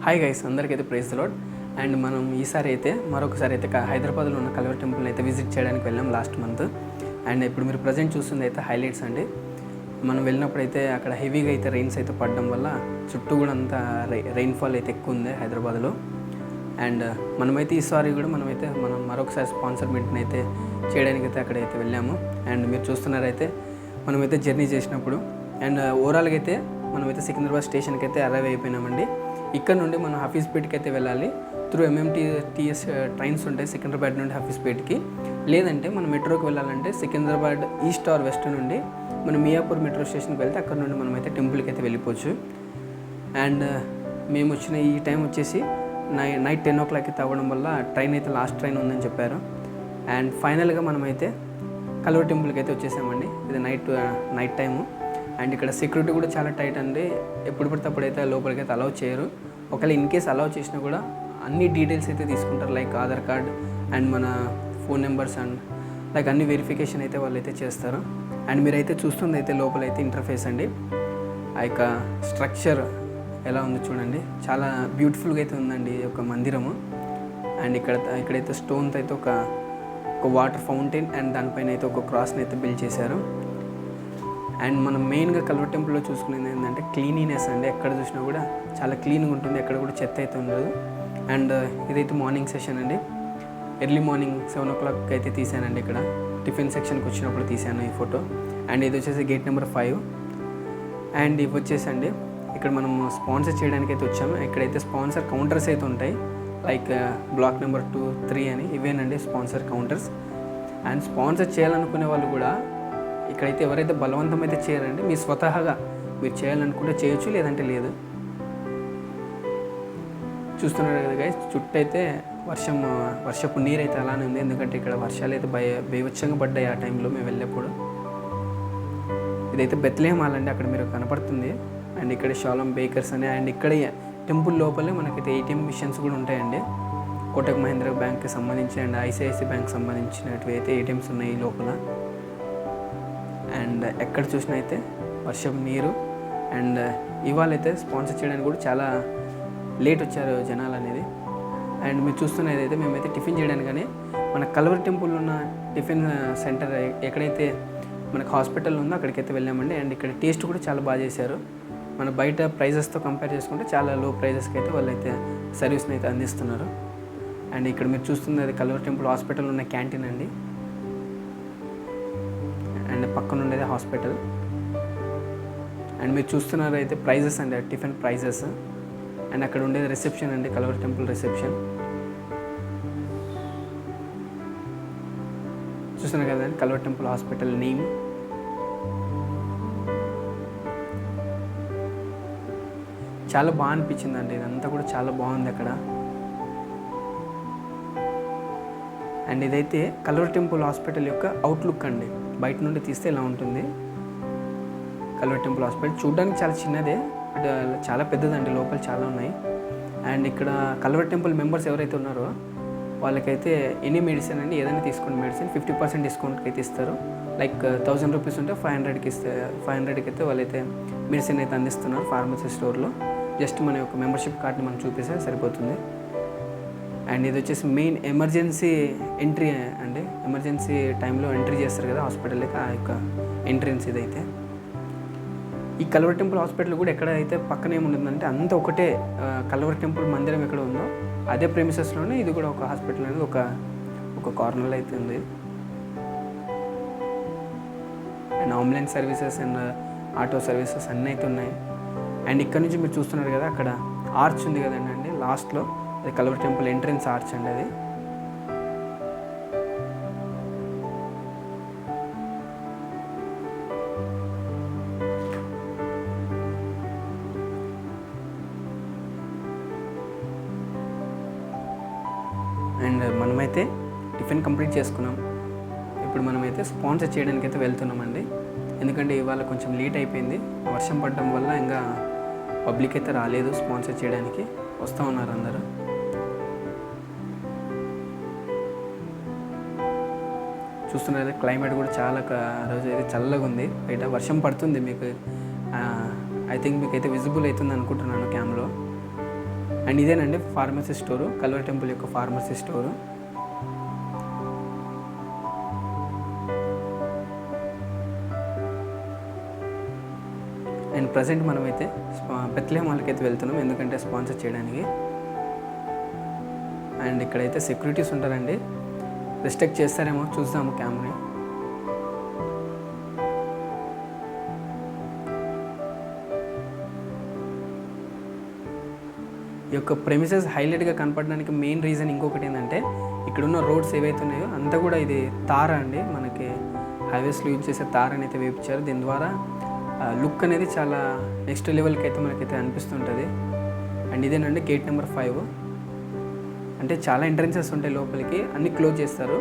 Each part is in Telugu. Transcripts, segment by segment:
హాయ్ గైస్, అందరికైతే ప్రైజ్ ది లార్డ్. అండ్ మనం ఈసారి అయితే మరొకసారి అయితే హైదరాబాద్లో ఉన్న కల్వర్ టెంపుల్ని అయితే విజిట్ చేయడానికి వెళ్ళాం లాస్ట్ మంత్. అండ్ ఇప్పుడు మీరు ప్రజెంట్ చూస్తుంది అయితే హైలైట్స్ అండి. మనం వెళ్ళినప్పుడు అయితే అక్కడ హెవీగా అయితే రెయిన్స్ అయితే పడడం వల్ల చుట్టూ కూడా అంతా రెయిన్ఫాల్ అయితే ఎక్కువ ఉంది హైదరాబాద్లో. అండ్ మనమైతే ఈసారి కూడా మనం మరొకసారి స్పాన్సర్ మీట్ని అయితే చేయడానికి అయితే అక్కడైతే వెళ్ళాము. అండ్ మీరు చూస్తున్నారైతే మనమైతే జర్నీ చేసినప్పుడు అండ్ ఓవరాల్గా అయితే మనమైతే సికింద్రాబాద్ స్టేషన్కి అయితే అరైవ్ అయిపోయినామండి. ఇక్కడ నుండి మనం హఫీజ్పేట్కి అయితే వెళ్ళాలి. త్రూ MMTS ట్రైన్స్ ఉంటాయి సికింద్రాబాద్ నుండి హఫీజ్పేట్కి. లేదంటే మనం మెట్రోకి వెళ్ళాలంటే సికింద్రాబాద్ ఈస్ట్ ఆర్ వెస్ట్ నుండి మనం మియాపూర్ మెట్రో స్టేషన్కి వెళ్తే అక్కడ నుండి మనమైతే టెంపుల్కి అయితే వెళ్ళిపోవచ్చు. అండ్ మేము వచ్చిన ఈ టైం వచ్చేసి నైట్ 10 o'clock అయితే అవ్వడం వల్ల ట్రైన్ అయితే లాస్ట్ ట్రైన్ ఉందని చెప్పారు. అండ్ ఫైనల్గా మనమైతే కల్వర్ టెంపుల్కి అయితే వచ్చేసామండి. ఇది నైట్ టైము. అండ్ ఇక్కడ సెక్యూరిటీ కూడా చాలా టైట్ అండి. ఎప్పుడు పడితే అప్పుడైతే లోపలికి అయితే అలౌ చేయరు. ఒకవేళ ఇన్ కేస్ అలౌ చేసినా కూడా అన్ని డీటెయిల్స్ అయితే తీసుకుంటారు, లైక్ ఆధార్ కార్డ్ అండ్ మన ఫోన్ నెంబర్స్ అండ్ లైక్ అన్ని వెరిఫికేషన్ అయితే వాళ్ళు అయితే చేస్తారు. అండ్ మీరైతే చూస్తుంది అయితే లోపలైతే ఇంటర్ఫేస్ అండి. ఆ యొక్క స్ట్రక్చర్ ఎలా ఉందో చూడండి, చాలా బ్యూటిఫుల్గా అయితే ఉందండి ఈ యొక్క మందిరము. అండ్ ఇక్కడైతే స్టోన్తో అయితే ఒక వాటర్ ఫౌంటైన్ అండ్ దానిపైన అయితే ఒక క్రాస్ని అయితే బిల్డ్ చేశారు. అండ్ మనం మెయిన్గా కల్వర్ టెంపుల్లో చూసుకునేది ఏంటంటే క్లీనినెస్ అండి. ఎక్కడ చూసినా కూడా చాలా క్లీన్గా ఉంటుంది, ఎక్కడ కూడా చెత్త అయితే ఉండదు. అండ్ ఇదైతే మార్నింగ్ సెషన్ అండి. ఎర్లీ మార్నింగ్ 7 o'clock అయితే తీసానండి. ఇక్కడ టిఫిన్ సెక్షన్కి వచ్చినప్పుడు తీసాను ఈ ఫోటో. అండ్ ఇది వచ్చేసి గేట్ నెంబర్ 5. అండ్ ఇవి వచ్చేసండి ఇక్కడ మనం స్పాన్సర్ చేయడానికి అయితే వచ్చాము. ఇక్కడైతే స్పాన్సర్ కౌంటర్స్ అయితే ఉంటాయి, లైక్ బ్లాక్ నెంబర్ 2, 3 అని ఇవేనండి స్పాన్సర్ కౌంటర్స్. అండ్ స్పాన్సర్ చేయాలనుకునే వాళ్ళు కూడా ఇక్కడైతే ఎవరైతే బలవంతం అయితే చేయరండి, మీ స్వతహాగా మీరు చేయాలనుకుంటే చేయొచ్చు, లేదంటే లేదు. చూస్తున్నారు కదా గైస్, చుట్టూ అయితే వర్షపు నీరు అయితే అలానే ఉంది. ఎందుకంటే ఇక్కడ వర్షాలు అయితే బీభత్సంగా పడ్డాయి ఆ టైంలో మేము వెళ్ళేప్పుడు. ఇదైతే బెత్లెహేమ్ హాల్ అండి, అక్కడ మీరు కనపడుతుంది. అండ్ ఇక్కడ షాలం బేకర్స్ అని. అండ్ ఇక్కడ టెంపుల్ లోపలే మనకైతే ATM మిషన్స్ కూడా ఉంటాయండి. కోటక్ మహీంద్రా బ్యాంక్కి సంబంధించి అండ్ ICICI బ్యాంక్ సంబంధించినవి అయితే ATMs ఉన్నాయి లోపల. అండ్ ఎక్కడ చూసినా అయితే వర్షం నీరు. అండ్ ఇవాళ అయితే స్పాన్సర్ చేయడానికి కూడా చాలా లేట్ వచ్చారు జనాలు అనేది. అండ్ మీరు చూస్తున్నది అయితే మేమైతే టిఫిన్ చేయడానికి కానీ మన కల్వర్ టెంపుల్ ఉన్న టిఫిన్ సెంటర్ ఎక్కడైతే మనకు హాస్పిటల్ ఉందో అక్కడికైతే వెళ్ళామండి. అండ్ ఇక్కడ టేస్ట్ కూడా చాలా బాగా చేశారు. మన బయట ప్రైజెస్తో కంపేర్ చేసుకుంటే చాలా లో ప్రైజెస్కి అయితే వాళ్ళైతే సర్వీస్ని అయితే అందిస్తున్నారు. అండ్ ఇక్కడ మీరు చూస్తున్నది కల్వర్ టెంపుల్ హాస్పిటల్ ఉన్న క్యాంటీన్ అండి. అండ్ పక్కన ఉండేది హాస్పిటల్. అండ్ మీరు చూస్తున్నారు అయితే ప్రైజెస్ అండి, టిఫిన్ ప్రైజెస్. అండ్ అక్కడ ఉండేది రిసెప్షన్ అండి, కల్వర్ టెంపుల్ రిసెప్షన్. చూస్తున్నారు కదండి కల్వర్ టెంపుల్ హాస్పిటల్ నేమ్. చాలా బాగా అనిపించిందండి, ఇదంతా కూడా చాలా బాగుంది అక్కడ. అండ్ ఇదైతే కల్వర్ టెంపుల్ హాస్పిటల్ యొక్క అవుట్లుక్ అండి. బయట నుండి తీస్తే ఇలా ఉంటుంది కల్వర్ టెంపుల్ హాస్పిటల్. చూడడానికి చాలా చిన్నదే, బట్ చాలా పెద్దదండి, లోపల చాలా ఉన్నాయి. అండ్ ఇక్కడ కల్వర్ టెంపుల్ మెంబర్స్ ఎవరైతే ఉన్నారో వాళ్ళకైతే ఎనీ మెడిసిన్ అండి, ఏదైనా తీసుకోండి మెడిసిన్ 50% డిస్కౌంట్కి అయితే ఇస్తారు. లైక్ 1000 రూపీస్ ఉంటే 500కి అయితే వాళ్ళైతే మెడిసిన్ అయితే అందిస్తున్నారు ఫార్మసీ స్టోర్లో. జస్ట్ మన యొక్క మెంబర్షిప్ కార్డ్ని మనం చూపిస్తే సరిపోతుంది. అండ్ ఇది వచ్చేసి మెయిన్ ఎమర్జెన్సీ ఎంట్రీ అండి. ఎమర్జెన్సీ టైంలో ఎంట్రీ చేస్తారు కదా హాస్పిటల్కి, ఆ యొక్క ఎంట్రన్స్ ఇదైతే. ఈ కల్వర్ టెంపుల్ హాస్పిటల్ కూడా ఎక్కడైతే పక్కన ఏముంటుందంటే అంత ఒకటే కల్వర్ టెంపుల్ మందిరం ఎక్కడ ఉందో అదే ప్రెమిసెస్లోనే ఇది కూడా ఒక హాస్పిటల్ అనేది ఒక కార్నర్లో అయితే ఉంది. And ambulance services and auto services అన్నీ అయితే ఉన్నాయి. అండ్ ఇక్కడ నుంచి మీరు చూస్తున్నారు కదా అక్కడ ఆర్చ్ ఉంది కదండి అండి లాస్ట్లో, అది కల్వర్ టెంపుల్ ఎంట్రన్స్ ఆర్చ్ అండి అది. అండ్ మనమైతే టిఫిన్ కంప్లీట్ చేసుకున్నాం. ఇప్పుడు మనమైతే స్పాన్సర్ చేయడానికి అయితే వెళ్తున్నామండి. ఎందుకంటే ఇవాళ కొంచెం లేట్ అయిపోయింది, వర్షం పడడం వల్ల ఇంకా పబ్లిక్ అయితే రాలేదు స్పాన్సర్ చేయడానికి. వస్తూ ఉన్నారు అందరూ. చూస్తున్నారు క్లైమేట్ కూడా చాలా రోజు అయితే చల్లగా ఉంది, బయట వర్షం పడుతుంది. మీకు ఐ థింక్ మీకు అయితే విజిబుల్ అవుతుంది అనుకుంటున్నాను క్యామ్లో. అండ్ ఇదేనండి ఫార్మసీ స్టోరు, కల్వరి టెంపుల్ యొక్క ఫార్మసీ స్టోరు. అండ్ ప్రజెంట్ మనమైతే బెత్లెహేమ్ హాల్కి అయితే వెళ్తున్నాం, ఎందుకంటే స్పాన్సర్ చేయడానికి. అండ్ ఇక్కడైతే సెక్యూరిటీస్ ఉంటారండి, రెస్ట్రిక్ట్ చేస్తారేమో చూద్దాము కెమెరా. ఈ యొక్క ప్రెమిసెస్ హైలైట్గా కనపడడానికి మెయిన్ రీజన్ ఇంకొకటి ఏంటంటే ఇక్కడున్న రోడ్స్ ఏవైతే ఉన్నాయో అంతా కూడా ఇది తార అండి, మనకి హైవేస్లో యూజ్ చేసే తారని అయితే వేపించారు. దీని ద్వారా లుక్ అనేది చాలా నెక్స్ట్ లెవెల్కి అయితే మనకైతే అనిపిస్తుంటుంది. అండ్ ఇదేనండి గేట్ నెంబర్ 5. అంటే చాలా ఎంట్రన్సెస్ ఉంటాయి లోపలికి, అన్నీ క్లోజ్ చేస్తారు.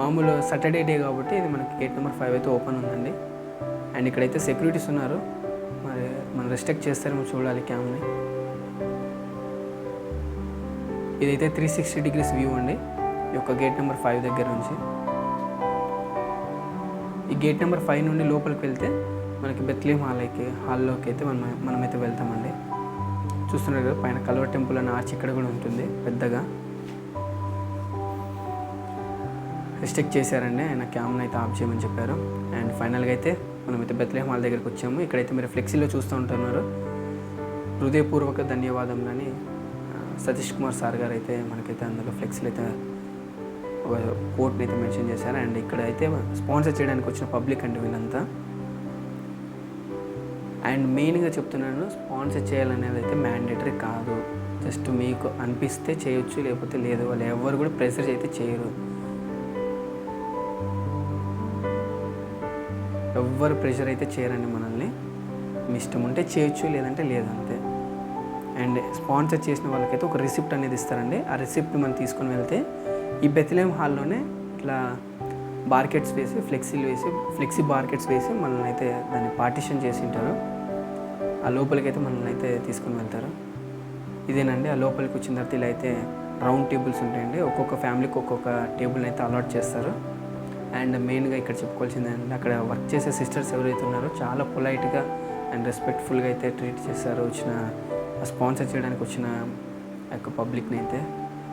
మామూలు సాటర్డే డే కాబట్టి ఇది మనకి గేట్ నెంబర్ 5 అయితే ఓపెన్ ఉందండి. అండ్ ఇక్కడైతే సెక్యూరిటీస్ ఉన్నారు, మరి మనం రెస్ట్రిక్ట్ చేస్తారేమో చూడాలి క్యామ్ని. ఇదైతే 360 degrees వ్యూ అండి ఈ యొక్క గేట్ నెంబర్ 5 దగ్గర నుంచి. ఈ గేట్ నెంబర్ 5 నుండి లోపలికి వెళ్తే మనకి బెత్లెహేమ్ హాల్లోకి అయితే మనమైతే వెళ్తామండి. చూస్తున్నారు కదా పైన కల్వరి టెంపుల్ అనే ఆర్చ్ ఇక్కడ కూడా ఉంటుంది పెద్దగా. రెస్ట్రిక్ట్ చేశారండి, ఆయన క్యామ్ని అయితే ఆఫ్ చేయమని చెప్పారు. అండ్ ఫైనల్గా అయితే మనమైతే బెత్లెహేమ్ హాల్ దగ్గరికి వచ్చాము. ఇక్కడైతే మీరు ఫ్లెక్సీలో చూస్తూ ఉంటున్నారు, హృదయపూర్వక ధన్యవాదములని సతీష్ కుమార్ సార్ గారు అయితే మనకైతే అందులో ఫ్లెక్సీలు అయితే ఒక కోట్ని అయితే మెన్షన్ చేశారు. అండ్ ఇక్కడ అయితే స్పాన్సర్ చేయడానికి వచ్చిన పబ్లిక్ అండి వీళ్ళంతా. అండ్ మెయిన్గా చెప్తున్నాను, స్పాన్సర్ చేయాలనేది అయితే మ్యాండేటరీ కాదు, జస్ట్ మీకు అనిపిస్తే చేయొచ్చు, లేకపోతే లేదు. వాళ్ళు ఎవరు కూడా ప్రెషర్ అయితే చేయరు, ఎవ్వరు ప్రెషర్ అయితే చేయరండి మనల్ని. మీ ఇష్టం ఉంటే చేయొచ్చు, లేదంటే లేదు, అంతే. అండ్ స్పాన్సర్ చేసిన వాళ్ళకైతే ఒక రిసిప్ట్ అనేది ఇస్తారండి. ఆ రిసిప్ట్ మనం తీసుకొని వెళ్తే ఈ బెత్లెహేమ్ హాల్లోనే ఇట్లా బార్కెట్స్ వేసి ఫ్లెక్సీ బార్కెట్స్ వేసి మనల్ని అయితే దాన్ని పార్టిషన్ చేసి ఉంటారు. ఆ లోపలికి అయితే మనల్ని అయితే తీసుకొని వెళ్తారు. ఇదేనండి, ఆ లోపలికి వచ్చిన తర్వాత ఇలా అయితే రౌండ్ టేబుల్స్ ఉంటాయండి, ఒక్కొక్క ఫ్యామిలీకి ఒక్కొక్క టేబుల్ అయితే అలాట్ చేస్తారు. అండ్ మెయిన్గా ఇక్కడ చెప్పుకోవాల్సింది ఏంటంటే అక్కడ వర్క్ చేసే సిస్టర్స్ ఎవరైతే ఉన్నారో చాలా పొలైట్గా అండ్ రెస్పెక్ట్ఫుల్గా అయితే ట్రీట్ చేస్తారు వచ్చిన స్పాన్సర్ చేయడానికి వచ్చిన యొక్క పబ్లిక్ని అయితే.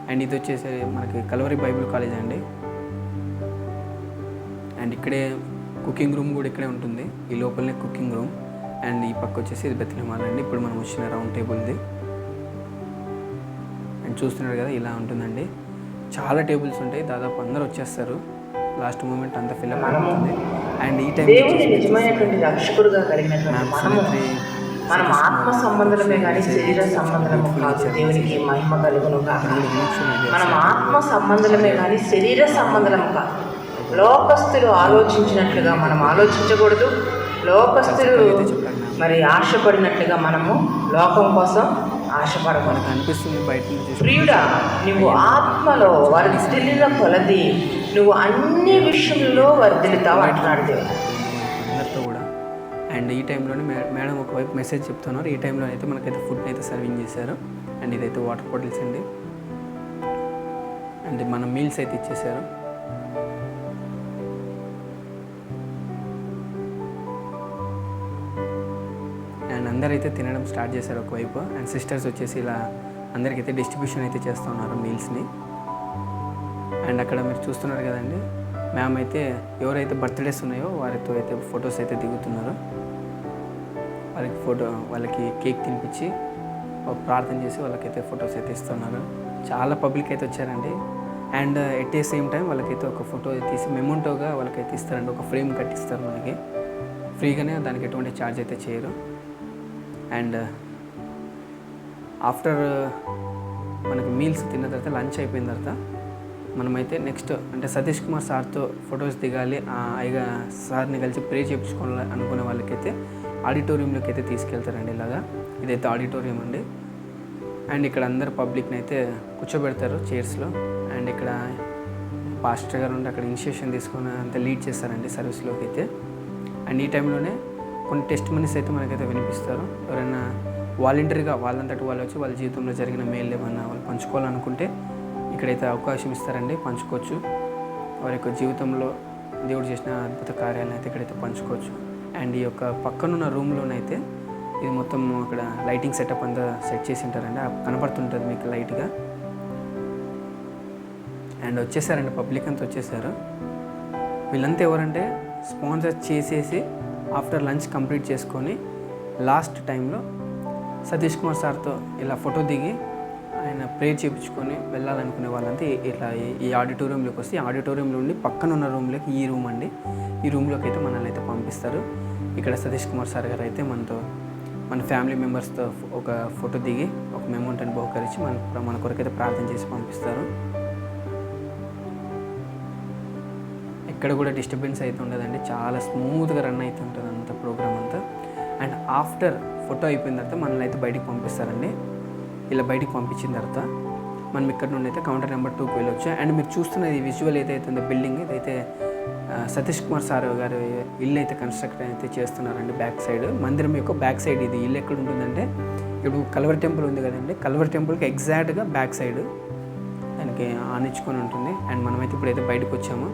అండ్ ఇది వచ్చేసి మనకి కల్వరి బైబిల్ కాలేజ్ అండి. అండ్ ఇక్కడే కుకింగ్ రూమ్ కూడా ఇక్కడే ఉంటుంది, ఈ లోపలనే కుకింగ్ రూమ్. అండ్ ఈ పక్క వచ్చేసి ఇది బెత్లెహేమ్ హాల్ అండి, ఇప్పుడు మనం వచ్చిన రౌండ్ టేబుల్ది. అండ్ చూస్తున్నారు కదా ఇలా ఉంటుందండి, చాలా టేబుల్స్ ఉంటాయి, దాదాపు అందరూ వచ్చేస్తారు, లాస్ట్ మూమెంట్ అంతా ఫిల్అప్ అవుతుంది. అండ్ ఈ టైం మనం ఆత్మ సంబంధమే కానీ శరీర సంబంధము కాదు. దేవునికి మహిమ కలుగును కాక. మనం ఆత్మ సంబంధమే కానీ శరీర సంబంధము కాదు. లోకస్తులు ఆలోచించినట్లుగా మనం ఆలోచించకూడదు, లోకస్తులు మరి ఆశపడినట్లుగా మనము లోకం కోసం ఆశపడకూడదు. అనిపిస్తుంది బయట ప్రియుడా, నువ్వు ఆత్మలో వర్ధిల్లిన కొలది నువ్వు అన్ని విషయంలో వర్ధిల్లుతావు అంటున్నాడు దేవుడు అందరితో కూడా. అండ్ ఈ టైంలోనే మేడం ఒకవైపు మెసేజ్ చెప్తున్నారు, ఈ టైంలో అయితే మనకైతే ఫుడ్ని అయితే సర్వింగ్ చేశారు. అండ్ ఇదైతే వాటర్ బాటిల్స్ అండి, అండ్ మన మీల్స్ అయితే ఇచ్చేసారు. అండ్ అందరైతే తినడం స్టార్ట్ చేశారు ఒకవైపు. అండ్ సిస్టర్స్ వచ్చేసి ఇలా అందరికైతే డిస్ట్రిబ్యూషన్ అయితే చేస్తూ ఉన్నారు మీల్స్ని. అండ్ అక్కడ మీరు చూస్తున్నారు కదండి, మ్యామ్ అయితే ఎవరైతే బర్త్డేస్ ఉన్నాయో వారితో అయితే ఫొటోస్ అయితే దిగుతున్నారు. వాళ్ళకి కేక్ తినిపించి ప్రార్థన చేసి వాళ్ళకైతే ఫొటోస్ అయితే ఇస్తున్నారు. చాలా పబ్లిక్ అయితే వచ్చారండి. And at a same time వాళ్ళకైతే ఒక ఫోటో తీసి మెమోంటోగా వాళ్ళకైతే ఇస్తారండి, ఒక ఫ్రేమ్ కట్టిస్తారు మనకి ఫ్రీగానే, దానికి ఎటువంటి ఛార్జ్ అయితే చేయరు. అండ్ ఆఫ్టర్ మనకి మీల్స్ తిన్న తర్వాత లంచ్ అయిపోయిన తర్వాత మనమైతే నెక్స్ట్ అంటే సతీష్ కుమార్ సార్తో ఫొటోస్ దిగాలి, అయ్యగా సార్ని కలిసి ప్రే చేయించుకోవాలి అనుకునే వాళ్ళకైతే ఆడిటోరియంలోకి అయితే తీసుకెళ్తారండి. ఇలాగా ఇదైతే ఆడిటోరియం అండి. అండ్ ఇక్కడ అందరు పబ్లిక్ని అయితే కూర్చోబెడతారు చైర్స్లో. అండ్ ఇక్కడ పాస్టర్ గారు ఉంటే అక్కడ ఇనిషియేషన్ తీసుకొని అంత లీడ్ చేస్తారండి సర్వీస్లోకి అయితే. అండ్ ఈ టైంలోనే కొన్ని టెస్ట్ మనీస్ అయితే మనకైతే వినిపిస్తారు. ఎవరైనా వాలంటరీగా వాళ్ళంతటి వాళ్ళు వచ్చి వాళ్ళ జీవితంలో జరిగిన మేలు ఏమన్నా వాళ్ళు పంచుకోవాలనుకుంటే ఇక్కడైతే అవకాశం ఇస్తారండి, పంచుకోవచ్చు. వారి యొక్క జీవితంలో దేవుడు చేసిన అద్భుత కార్యాలను అయితే ఇక్కడైతే పంచుకోవచ్చు. అండ్ ఈ యొక్క పక్కనున్న రూమ్లోనైతే ఇది మొత్తం అక్కడ లైటింగ్ సెటప్ అంతా సెట్ చేసి ఉంటారండి, కనపడుతుంటుంది మీకు లైట్గా. అండ్ వచ్చేసారండి, పబ్లిక్ అంతా వచ్చేసారు. వీళ్ళంతా ఎవరంటే స్పాన్సర్ చేసేసి ఆఫ్టర్ లంచ్ కంప్లీట్ చేసుకొని లాస్ట్ టైంలో సతీష్ కుమార్ సార్తో ఇలా ఫోటో దిగి ఆయన ప్రేయర్ చేయించుకొని వెళ్ళాలనుకునే వాళ్ళంతా ఇట్లా ఈ ఆడిటోరియంలోకి వస్తే ఈ ఆడిటోరియంలో ఉండి పక్కన ఉన్న రూమ్లోకి ఈ రూమ్ అండి, ఈ రూమ్లోకి అయితే మనల్ని అయితే పంపిస్తారు. ఇక్కడ సతీష్ కుమార్ సార్ గారు అయితే మనతో మన ఫ్యామిలీ మెంబర్స్తో ఒక ఫోటో దిగి ఒక మెమోంట్ని బహుకరించి మన కొరకైతే ప్రార్థన చేసి పంపిస్తారు. ఎక్కడ కూడా డిస్టర్బెన్స్ అయితే ఉండదండి, చాలా స్మూత్గా రన్ అయితే ఉంటుంది అంత ప్రోగ్రామ్ అంతా. అండ్ ఆఫ్టర్ ఫోటో అయిపోయిన తర్వాత మనల్ని అయితే బయటికి పంపిస్తారండి. ఇలా బయటికి పంపించిన తర్వాత మనం ఇక్కడ నుండి అయితే కౌంటర్ నెంబర్ 2కి వెళ్ళొచ్చు. అండ్ మీరు చూస్తున్నది ఈ విజువల్ ఏదైతే ఉందో బిల్డింగ్, ఇదైతే సతీష్ కుమార్ సార్ గారు ఇల్లు అయితే కన్స్ట్రక్ట్ అయితే చేస్తున్నారండి. బ్యాక్ సైడ్ మందిరం యొక్క బ్యాక్ సైడ్ ఇది. ఇల్లు ఎక్కడ ఉంటుందంటే ఇప్పుడు కల్వర్ టెంపుల్ ఉంది కదండి, కల్వర్ టెంపుల్కి ఎగ్జాక్ట్గా బ్యాక్ సైడ్ దానికి ఆనించుకొని ఉంటుంది. అండ్ మనమైతే ఇప్పుడైతే బయటకు వచ్చాము.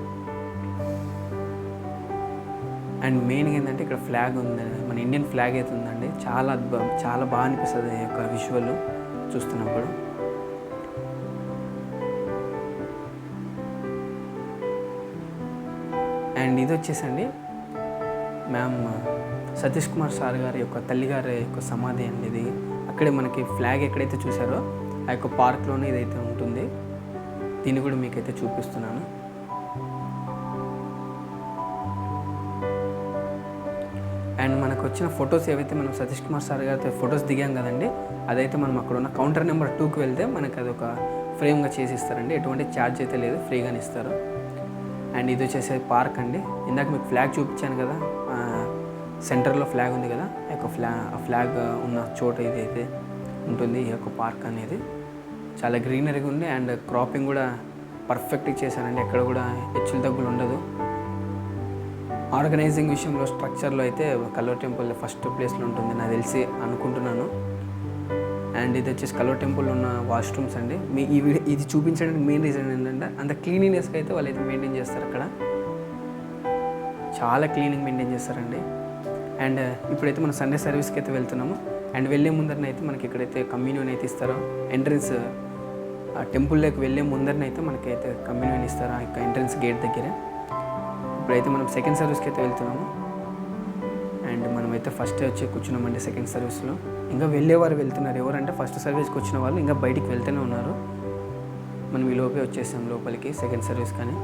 అండ్ మెయిన్గా ఏంటంటే ఇక్కడ ఫ్లాగ్ ఉందండి, మన ఇండియన్ ఫ్లాగ్ అయితే ఉందండి. చాలా బాగా అనిపిస్తుంది ఈ యొక్క విజువల్ చూస్తున్నప్పుడు. అండ్ ఇది వచ్చేసండి మ్యామ్ సతీష్ కుమార్ సార్ గారి యొక్క తల్లిగారి యొక్క సమాధి అండి ఇది. అక్కడే మనకి ఫ్లాగ్ ఎక్కడైతే చూసారో ఆ యొక్క పార్క్లోనే ఇదైతే ఉంటుంది. దీన్ని కూడా మీకైతే చూపిస్తున్నాను. అండ్ మనకు వచ్చిన ఫొటోస్ ఏవైతే మనం సతీష్ కుమార్ సార్ గారితో ఫొటోస్ దిగాం కదండి, అదైతే మనం అక్కడ ఉన్న కౌంటర్ నెంబర్ 2కి వెళ్తే మనకి అది ఒక ఫ్రేమ్గా చేసి ఇస్తారండి. ఎటువంటి ఛార్జ్ అయితే లేదు, ఫ్రీగానే ఇస్తారు. అండ్ ఇది వచ్చేసి పార్క్ అండి. ఇందాక మీకు ఫ్లాగ్ చూపించాను కదా, సెంటర్లో ఫ్లాగ్ ఉంది కదా, ఆ యొక్క ఫ్లాగ్ ఉన్న చోట ఇదైతే ఉంటుంది ఈ యొక్క పార్క్ అనేది. చాలా గ్రీనరీగా ఉంది. అండ్ క్రాపింగ్ కూడా పర్ఫెక్ట్గా చేశారండి, ఎక్కడ కూడా హెచ్చులు తగ్గులు ఉండదు. ఆర్గనైజింగ్ విషయంలో స్ట్రక్చర్లో అయితే కల్వర్ టెంపుల్ ఫస్ట్ ప్లేస్లో ఉంటుంది నాకు తెలిసి అనుకుంటున్నాను. అండ్ ఇది వచ్చేసి కల్వర్ టెంపుల్ ఉన్న వాష్రూమ్స్ అండి. ఇది చూపించడానికి మెయిన్ రీజన్ ఏంటంటే అంత క్లీనినెస్గా అయితే వాళ్ళు అయితే మెయింటైన్ చేస్తారు. అక్కడ చాలా క్లీనింగ్ మెయింటైన్ చేస్తారండి. అండ్ ఇప్పుడైతే మనం సండే సర్వీస్కి అయితే వెళ్తున్నాము. అండ్ వెళ్ళే ముందరనైతే మనకి ఇక్కడైతే కమ్యూనియన్ అయితే ఇస్తారో, ఎంట్రన్స్ టెంపుల్లోకి వెళ్ళే ముందరనైతే మనకైతే కమ్యూనియన్ ఇస్తారు ఆ యొక్క ఎంట్రన్స్ గేట్ దగ్గర. ఇప్పుడైతే మనం సెకండ్ సర్వీస్కి అయితే వెళ్తున్నాము. అండ్ మనమైతే ఫస్ట్ వచ్చి కూర్చున్నామండి సెకండ్ సర్వీస్లో. ఇంకా వెళ్ళేవారు వెళ్తున్నారు. ఎవరంటే ఫస్ట్ సర్వీస్కి వచ్చిన వాళ్ళు ఇంకా బయటికి వెళ్తూనే ఉన్నారు. మనం ఈ లోపే వచ్చేసాం లోపలికి సెకండ్ సర్వీస్. కానీ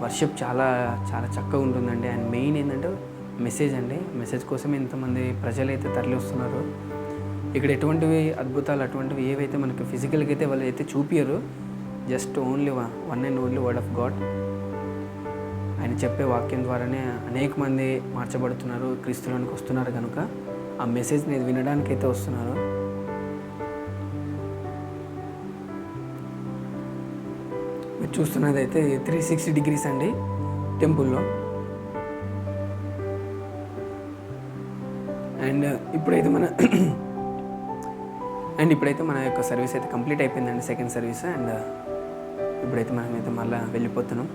వర్షిప్ చాలా చాలా చక్కగా ఉంటుందండి. అండ్ మెయిన్ ఏంటంటే మెసేజ్ అండి. మెసేజ్ కోసం ఇంతమంది ప్రజలు అయితే తరలి వస్తున్నారు. ఇక్కడ ఎటువంటివి అద్భుతాలు అటువంటివి ఏవైతే మనకి ఫిజికల్గా అయితే వాళ్ళు అయితే చూపించరు. Just only one and only word of God. ఆయన చెప్పే వాక్యం ద్వారానే అనేక మంది మార్చబడుతున్నారు, క్రీస్తులోనికి వస్తున్నారు. కనుక ఆ మెసేజ్ని వినడానికి అయితే వస్తున్నారు. మీరు చూస్తున్నది అయితే 360 డిగ్రీస్ అండి టెంపుల్లో. అండ్ ఇప్పుడైతే మన యొక్క సర్వీస్ అయితే కంప్లీట్ అయిపోయిందండి, సెకండ్ సర్వీస్. అండ్ ఇప్పుడైతే మనమైతే మళ్ళీ వెళ్ళిపోతున్నాం.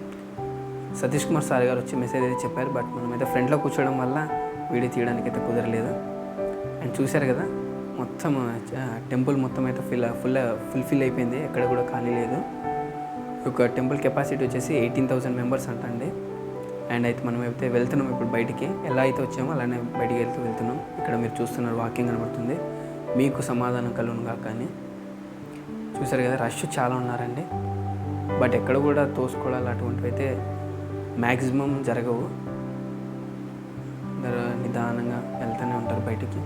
సతీష్ కుమార్ సార్ గారు వచ్చి మెసేజ్ అయితే చెప్పారు, బట్ మనమైతే ఫ్రంట్లో కూర్చోవడం వల్ల వీడియో తీయడానికి అయితే కుదరలేదు. అండ్ చూశారు కదా మొత్తం టెంపుల్ మొత్తం అయితే ఫుల్ఫిల్ అయిపోయింది, ఎక్కడ కూడా ఖాళీ లేదు. ఒక టెంపుల్ కెపాసిటీ వచ్చేసి 18,000 మెంబర్స్ అంటండి. అండ్ అయితే మనం అయితే వెళ్తున్నాం ఇప్పుడు బయటికి. ఎలా అయితే వచ్చామో అలానే బయటికి వెళ్తున్నాం. ఇక్కడ మీరు చూస్తున్నారు వాకింగ్ కనబడుతుంది. మీకు సమాధానం కలుగునుగా. కానీ చూసారు కదా రష్ చాలా ఉన్నారండి. బట్ ఎక్కడ కూడా తోసుకోవడాలు అటువంటివి అయితే మ్యాక్సిమం జరగవు. నిదానంగా వెళ్తూనే ఉంటారు బయటికి.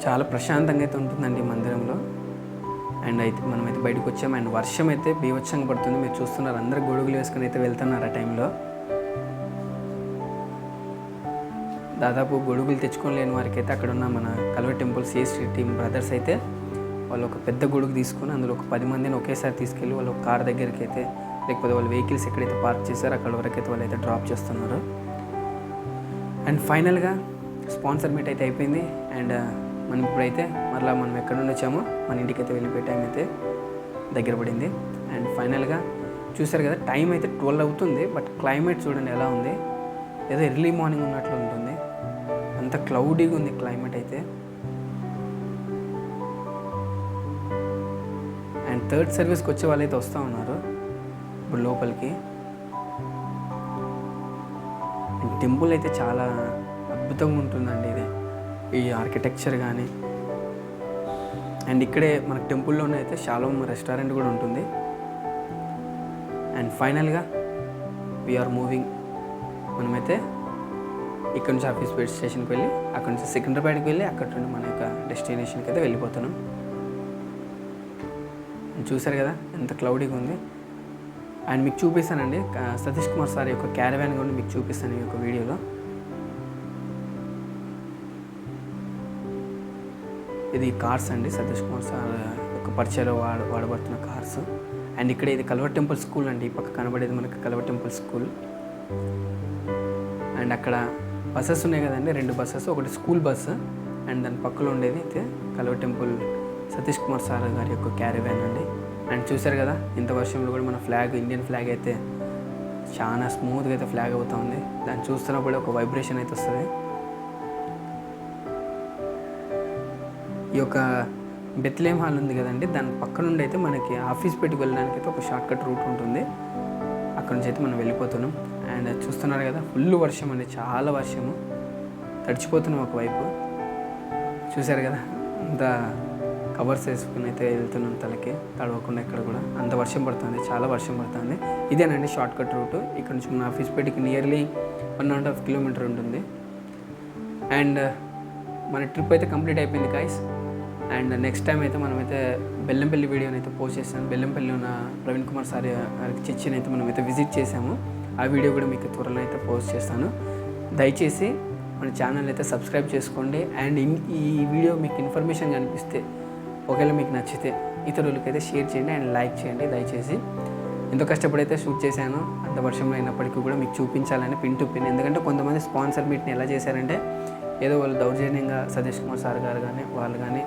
చాలా ప్రశాంతంగా అయితే ఉంటుందండి ఈ మందిరంలో. అండ్ అయితే మనమైతే బయటకు వచ్చాము. అండ్ వర్షం అయితే బీభత్సంగా పడుతుంది. మీరు చూస్తున్నారు అందరూ గొడుగులు వేసుకొని అయితే వెళ్తున్నారు ఆ టైంలో. దాదాపు గొడుగులు తెచ్చుకొని లేని వారికి అయితే అక్కడ ఉన్న మన కల్వర్ టెంపుల్ సిఎస్టీ టీమ్ బ్రదర్స్ అయితే వాళ్ళు ఒక పెద్ద గొడుగు తీసుకొని అందులో ఒక 10 మందిని ఒకేసారి తీసుకెళ్ళి వాళ్ళు ఒక కార్ దగ్గరికి అయితే, లేకపోతే వాళ్ళ వెహికల్స్ ఎక్కడైతే పార్క్ చేశారో అక్కడ వరకు అయితే వాళ్ళు అయితే డ్రాప్ చేస్తున్నారు. అండ్ ఫైనల్గా స్పాన్సర్ మీట్ అయితే అయిపోయింది. అండ్ మనం ఇప్పుడైతే మరలా మనం ఎక్కడ నుండి వచ్చామో మన ఇంటికి అయితే వెళ్ళిపోయే టైం అయితే దగ్గర పడింది. అండ్ ఫైనల్గా చూసారు కదా, టైం అయితే 12 అవుతుంది. బట్ క్లైమేట్ చూడండి ఎలా ఉంది, ఏదో ఎర్లీ మార్నింగ్ ఉన్నట్లు ఉంటుంది. అంత క్లౌడీగా ఉంది క్లైమేట్ అయితే. అండ్ థర్డ్ సర్వీస్కి వచ్చే వాళ్ళైతే వస్తూ ఉన్నారు ఇప్పుడు లోపలికి. అండ్ టెంపుల్ అయితే చాలా అద్భుతంగా ఉంటుందండి ఇది, ఈ ఆర్కిటెక్చర్ కానీ. అండ్ ఇక్కడే మనకు టెంపుల్లోనే అయితే షాలోమ్ రెస్టారెంట్ కూడా ఉంటుంది. అండ్ ఫైనల్గా వీఆర్ మూవింగ్. మనమైతే ఇక్కడ నుంచి ఆఫీస్పేట్ స్టేషన్కి వెళ్ళి అక్కడ నుంచి సికింద్రాబాద్కి వెళ్ళి అక్కడ నుండి మన యొక్క డెస్టినేషన్కి అయితే వెళ్ళిపోతున్నాం. చూసారు కదా ఎంత క్లౌడీగా ఉంది. అండ్ మీకు చూపిస్తానండి సతీష్ కుమార్ సార్ యొక్క క్యారవాన్ కూడా మీకు చూపిస్తాను ఈ యొక్క వీడియోలో. ఇది కార్స్ అండి, సతీష్ కుమార్ సార్ యొక్క పరిచయలో వాడబడుతున్న కార్స్. అండ్ ఇక్కడ ఇది కల్వర్ టెంపుల్ స్కూల్ అండి, ఈ పక్క కనబడేది మనకి కల్వర్ టెంపుల్ స్కూల్. అండ్ అక్కడ బస్సెస్ ఉన్నాయి కదండి, 2 బస్సెస్, ఒకటి స్కూల్ బస్సు అండ్ దాని పక్కలో ఉండేది అయితే కల్వర్ టెంపుల్ సతీష్ కుమార్ సార్ గారి యొక్క క్యారవాన్ అండి. అండ్ చూసారు కదా ఇంత వర్షంలో కూడా మన ఫ్లాగ్, ఇండియన్ ఫ్లాగ్ అయితే చాలా స్మూత్గా అయితే ఫ్లాగ్ అవుతూ ఉంది. దాన్ని చూస్తున్నప్పుడు ఒక వైబ్రేషన్ అయితే వస్తుంది. ఈ యొక్క బెత్లెహేమ్ హాల్ ఉంది కదండి, దాని పక్క నుండి అయితే మనకి ఆఫీస్ పెట్టుకు వెళ్ళడానికి అయితే ఒక షార్ట్కట్ రూట్ ఉంటుంది. అక్కడ నుంచి అయితే మనం వెళ్ళిపోతున్నాం. అండ్ చూస్తున్నారు కదా ఫుల్ వర్షం అండి, చాలా వర్షము, తడిచిపోతున్నాం ఒకవైపు. చూసారు కదా అంత కవర్స్ వేసుకుని అయితే వెళ్తున్నాం, తలకి తడవకుండా ఎక్కడ కూడా. అంత వర్షం పడుతుంది, చాలా వర్షం పడుతుంది. ఇదేనండి షార్ట్కట్ రూట్. ఇక్కడ నుంచి మన ఆఫీస్ పెట్టుకు నియర్లీ 1.5 కిలోమీటర్ ఉంటుంది. అండ్ మన ట్రిప్ అయితే కంప్లీట్ అయిపోయింది గైస్. అండ్ నెక్స్ట్ టైం అయితే మనమైతే బెల్లంపల్లి వీడియోని అయితే పోస్ట్ చేస్తాను. బెల్లంపల్లి ఉన్న ప్రవీణ్ కుమార్ సార్ చర్చిని అయితే మనమైతే విజిట్ చేసాము. ఆ వీడియో కూడా మీకు త్వరలో అయితే పోస్ట్ చేస్తాను. దయచేసి మన ఛానల్ అయితే సబ్స్క్రైబ్ చేసుకోండి. అండ్ ఈ వీడియో మీకు ఇన్ఫర్మేషన్ కనిపిస్తే, ఒకవేళ మీకు నచ్చితే ఇతరులకైతే షేర్ చేయండి అండ్ లైక్ చేయండి దయచేసి. ఎంతో కష్టపడైతే షూట్ చేశాను, అంత వర్షంలో అయినప్పటికీ కూడా మీకు చూపించాలని పిన్ టు పిన్. ఎందుకంటే కొంతమంది స్పాన్సర్ మీట్ని ఎలా చేశారంటే, ఏదో వాళ్ళు దౌర్జన్యంగా సతీష్ కుమార్ సార్ గారు కానీ వాళ్ళు కానీ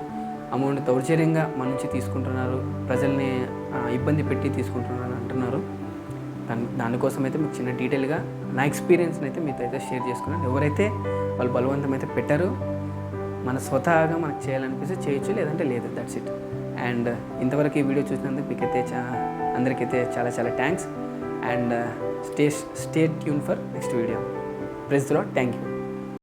అమౌంట్ దౌర్జన్యంగా మన నుంచి తీసుకుంటున్నారు, ప్రజల్ని ఇబ్బంది పెట్టి తీసుకుంటున్నారు అంటున్నారు. దానికోసం అయితే మీకు చిన్న డీటెయిల్గా నా ఎక్స్పీరియన్స్ని అయితే మీతో అయితే షేర్ చేసుకున్నాను. ఎవరైతే వాళ్ళు బలవంతం అయితే పెట్టారు, మన స్వతహాగా మనకు చేయాలనిపిస్తే చేయొచ్చు, లేదంటే లేదు, దట్స్ ఇట్. అండ్ ఇంతవరకు ఈ వీడియో చూసినందుకు మీకైతే అందరికైతే చాలా చాలా thanks. And stay tune for next video. Praise the Lord. Thank you.